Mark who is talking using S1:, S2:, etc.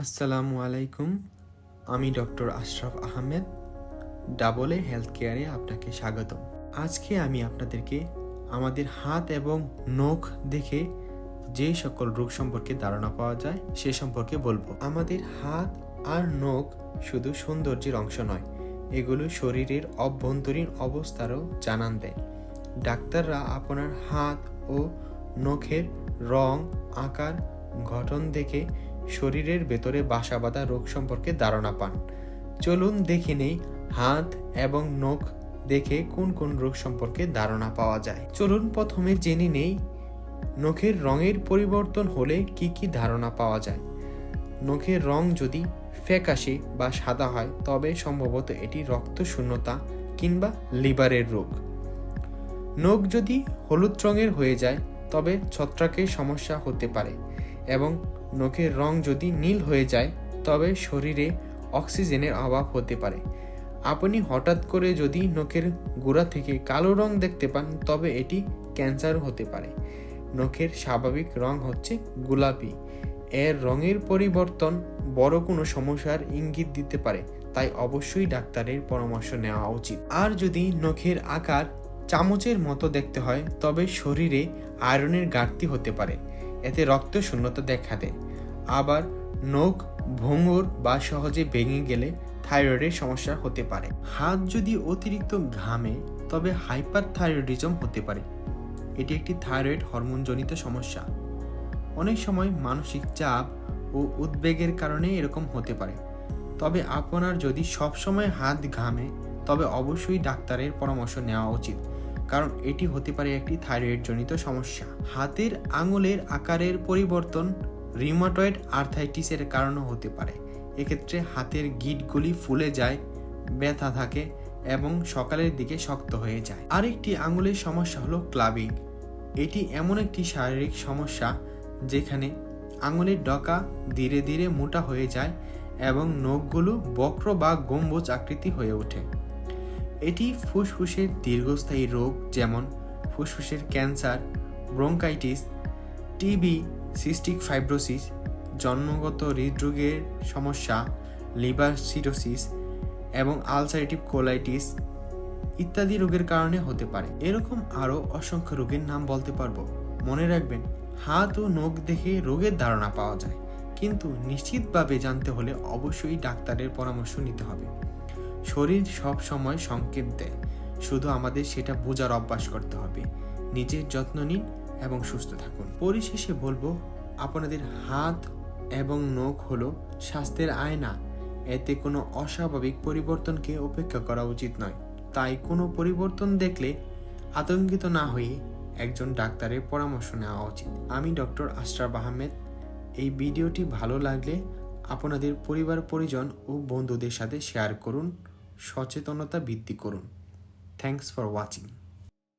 S1: আসসালামু আলাইকুম। আমি doctor Ashraf Ahmed, double A health কেয়ারে আপনাকে স্বাগতম। আজকে আমি আপনাদেরকে আমাদের হাত এবং নখ দেখে যে সকল রোগ সম্পর্কে ধারণা পাওয়া যায় সে সম্পর্কে বলবো। আমাদের হাত আর নখ শুধু সৌন্দর্যের অংশ নয়, এগুলো শরীরের অভ্যন্তরীণ অবস্থারও জানান দেয়। ডাক্তাররা আপনার হাত ও নখের রং, আকার, গঠন দেখে শরীরের ভেতরে বাসা বাঁধা রোগ সম্পর্কে ধারণা পান। চলুন দেখে নেই হাত এবং নখ দেখে কোন কোন রোগ সম্পর্কে ধারণা পাওয়া যায়। চলুন প্রথমে জেনে নেই নখের রঙের পরিবর্তন হলে কি কি ধারণা পাওয়া যায়। নখের রং যদি ফ্যাকাশে বা সাদা হয় তবে সম্ভবত এটি রক্ত শূন্যতা কিংবা লিভারের রোগ। নখ যদি হলুদ রঙের হয়ে যায় তবে ছত্রাকের সমস্যা হতে পারে, এবং নখের রং যদি নীল হয়ে যায় তবে শরীরে অক্সিজেনের অভাব হতে পারে। আপনি হঠাৎ করে যদি নখের গোড়া থেকে কালো রং দেখতে পান তবে এটি ক্যান্সার হতে পারে। নখের স্বাভাবিক রং হচ্ছে গোলাপি। এর রঙের পরিবর্তন বড় কোনো সমস্যার ইঙ্গিত দিতে পারে, তাই অবশ্যই ডাক্তারের পরামর্শ নেওয়া উচিত। আর যদি নখের আকার চামচের মতো দেখতে হয় তবে শরীরে আয়রনের ঘাটতি হতে পারে, এতে রক্ত শূন্যতা দেখা দেয়। আবার নখ ভঙ্গুর বা সহজে ভেঙে গেলে থাইরয়েডের সমস্যা হতে পারে। হাত যদি অতিরিক্ত ঘামে তবে হাইপার থাইরয়েডিজম হতে পারে, এটি একটি থাইরয়েড হরমোনজনিত সমস্যা। অনেক সময় মানসিক চাপ ও উদ্বেগের কারণে এরকম হতে পারে। তবে আপনার যদি সবসময় হাত ঘামে তবে অবশ্যই ডাক্তারের পরামর্শ নেওয়া উচিত, কারণ এটি হতে পারে একটি থাইরয়েড জনিত সমস্যা। হাতের আঙুলের আকারের পরিবর্তন রিউমাটয়েড আর্থ্রাইটিসের কারণে হতে পারে। এক্ষেত্রে হাতের গিঁটগুলি ফুলে যায়, ব্যথা থাকে এবং সকালের দিকে শক্ত হয়ে যায়। আরেকটি আঙুলের সমস্যা হলো ক্লাবিং। এটি এমন একটি শারীরিক সমস্যা যেখানে আঙুলের ডগা ধীরে ধীরে মোটা হয়ে যায় এবং নখগুলো বক্র বা গম্বুজ আকৃতি হয়ে ওঠে। এটি ফুসফুসের দীর্ঘস্থায়ী রোগ যেমন ফুসফুসের cancer, bronchitis, TB, cystic fibrosis, জন্মগত হৃদরোগের সমস্যা, লিভার সিরোসিস এবং আলসারেটিভ কোলাইটিস ইত্যাদি রোগের কারণে হতে পারে। এরকম আরও অসংখ্য রোগের নাম বলতে পারবো। মনে রাখবেন, হাত ও নখ দেখে রোগের ধারণা পাওয়া যায়, কিন্তু নিশ্চিতভাবে জানতে হলে অবশ্যই ডাক্তারের পরামর্শ নিতে হবে। শরীর সব সময় সংকেত দেয়, শুধু আমাদের সেটা বোঝার অভ্যাস করতে হবে। নিজের যত্ন নিন এবং সুস্থ থাকুন। পরিশেষে বলবো, আপনাদের হাত এবং নখ হলো স্বাস্থ্যের আয়না। এতে কোনো অস্বাভাবিক পরিবর্তনকে উপেক্ষা করা উচিত নয়। তাই কোনো পরিবর্তন দেখলে আতঙ্কিত না হয়ে একজন ডাক্তারের পরামর্শ নেওয়া উচিত। আমি ডক্টর আশরাফ আহমেদ। এই ভিডিওটি ভালো লাগলে আপনাদের পরিবার পরিজন ও বন্ধুদের সাথে শেয়ার করুন, সচেতনতা বৃদ্ধি করুন। Thanks for watching.